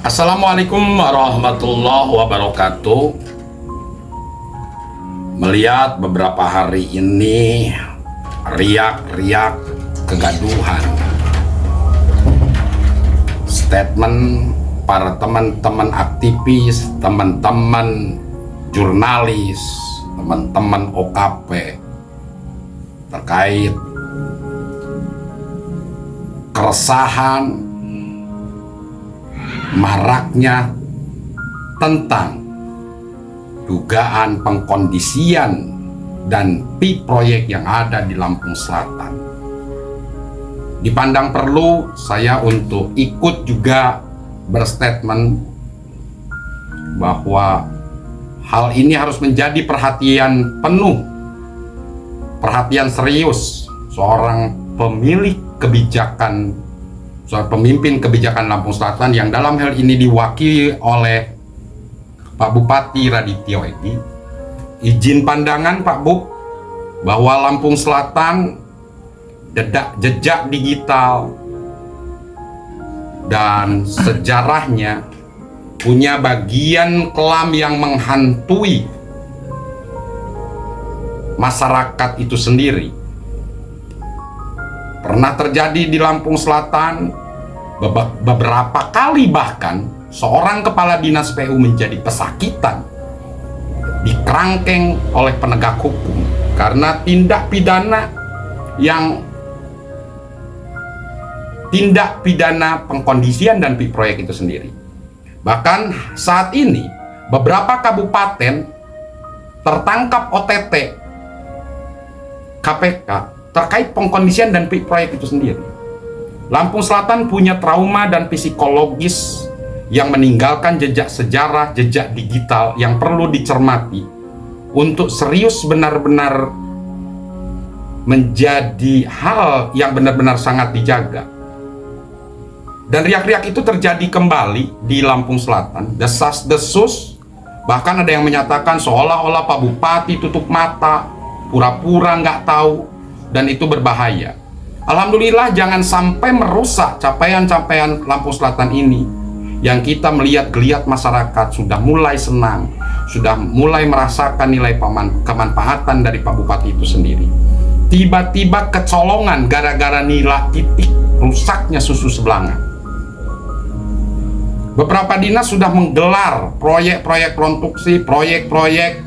Assalamualaikum warahmatullahi wabarakatuh. Melihat beberapa hari ini riak-riak kegaduhan, statement para teman-teman aktivis, teman-teman jurnalis, teman-teman OKP terkait keresahan maraknya tentang dugaan pengkondisian dan proyek yang ada di Lampung Selatan. Dipandang perlu saya untuk ikut juga berstatement bahwa hal ini harus menjadi perhatian penuh, perhatian serius seorang pemilik kebijakan, seorang pemimpin kebijakan Lampung Selatan yang dalam hal ini diwakili oleh Pak Bupati Radityo Edy. Izin pandangan Pak Bu bahwa Lampung Selatan jejak digital dan sejarahnya punya bagian kelam yang menghantui masyarakat itu sendiri. Pernah terjadi di Lampung Selatan beberapa kali, bahkan seorang kepala dinas PU menjadi pesakitan, dikerangkeng oleh penegak hukum karena tindak pidana pengkondisian dan proyek itu sendiri. Bahkan saat ini beberapa kabupaten tertangkap OTT KPK terkait pengkondisian dan proyek itu sendiri. Lampung Selatan punya trauma dan psikologis yang meninggalkan jejak sejarah, jejak digital yang perlu dicermati untuk serius benar-benar menjadi hal yang benar-benar sangat dijaga. Dan riak-riak itu terjadi kembali di Lampung Selatan, desas-desus, bahkan ada yang menyatakan seolah-olah Pak Bupati tutup mata, pura-pura nggak tahu, dan itu berbahaya. Alhamdulillah jangan sampai merusak capaian-capaian Lampung Selatan ini yang kita melihat geliat masyarakat sudah mulai senang, sudah mulai merasakan nilai kemanfaatan dari Pak Bupati itu sendiri. Tiba-tiba kecolongan gara-gara nilai titik rusaknya susu Sebelangan. Beberapa dinas sudah menggelar proyek-proyek konstruksi, proyek-proyek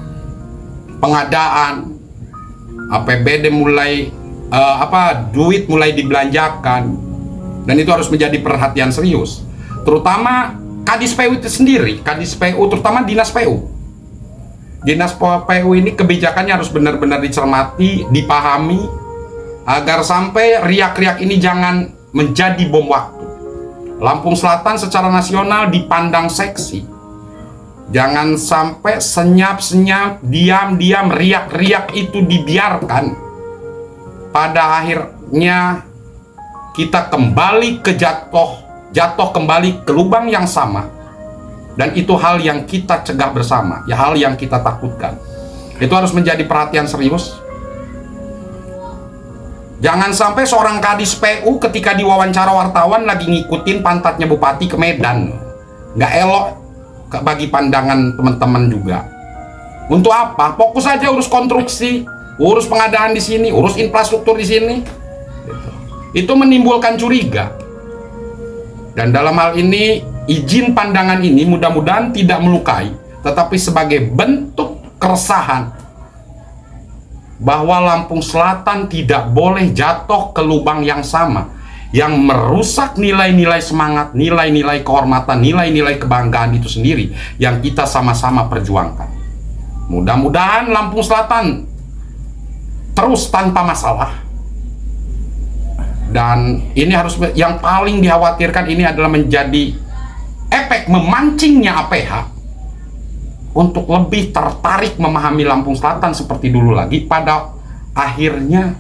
pengadaan, APBD mulai duit mulai dibelanjakan, dan itu harus menjadi perhatian serius, terutama Kadis PU itu sendiri, Kadis PU, terutama Dinas PU. Dinas PU ini kebijakannya harus benar-benar dicermati, dipahami, agar sampai riak-riak ini jangan menjadi bom waktu. Lampung Selatan secara nasional dipandang seksi. Jangan sampai senyap-senyap, diam-diam riak-riak itu dibiarkan. Pada akhirnya kita kembali ke jatuh kembali ke lubang yang sama. Dan itu hal yang kita cegah bersama, ya hal yang kita takutkan. Itu harus menjadi perhatian serius. Jangan sampai seorang Kadis PU ketika diwawancara wartawan lagi ngikutin pantatnya Bupati ke Medan. Nggak elok bagi pandangan teman-teman juga. Untuk apa? Fokus aja urus konstruksi, urus pengadaan di sini, urus infrastruktur di sini. Itu menimbulkan curiga. Dan dalam hal ini, izin pandangan ini mudah-mudahan tidak melukai, tetapi sebagai bentuk keresahan bahwa Lampung Selatan tidak boleh jatuh ke lubang yang sama, yang merusak nilai-nilai semangat, nilai-nilai kehormatan, nilai-nilai kebanggaan itu sendiri yang kita sama-sama perjuangkan. Mudah-mudahan Lampung Selatan terus tanpa masalah. Dan ini harus, yang paling dikhawatirkan ini adalah menjadi efek memancingnya APH untuk lebih tertarik memahami Lampung Selatan seperti dulu lagi, pada akhirnya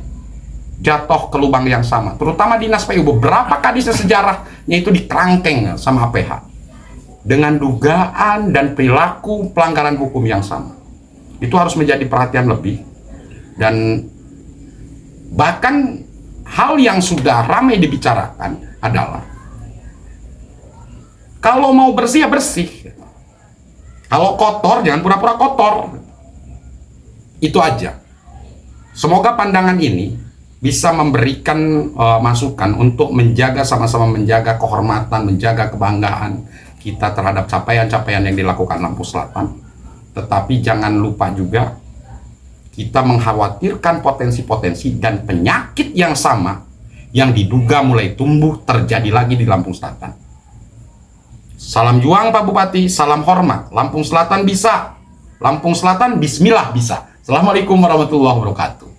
jatuh ke lubang yang sama. Terutama Dinas PU, beberapa kadis sejarahnya itu dikerangkeng sama APH dengan dugaan dan perilaku pelanggaran hukum yang sama. Itu harus menjadi perhatian lebih. Dan bahkan hal yang sudah ramai dibicarakan adalah Kalau mau bersih ya bersih. Kalau kotor jangan pura-pura kotor. Itu aja. Semoga pandangan ini bisa memberikan masukan untuk menjaga, sama-sama menjaga kehormatan, menjaga kebanggaan kita terhadap capaian-capaian yang dilakukan Lampung Selatan. Tetapi jangan lupa juga kita mengkhawatirkan potensi-potensi dan penyakit yang sama yang diduga mulai tumbuh terjadi lagi di Lampung Selatan. Salam juang Pak Bupati, salam hormat. Lampung Selatan bisa. Lampung Selatan bismillah bisa. Assalamualaikum warahmatullahi wabarakatuh.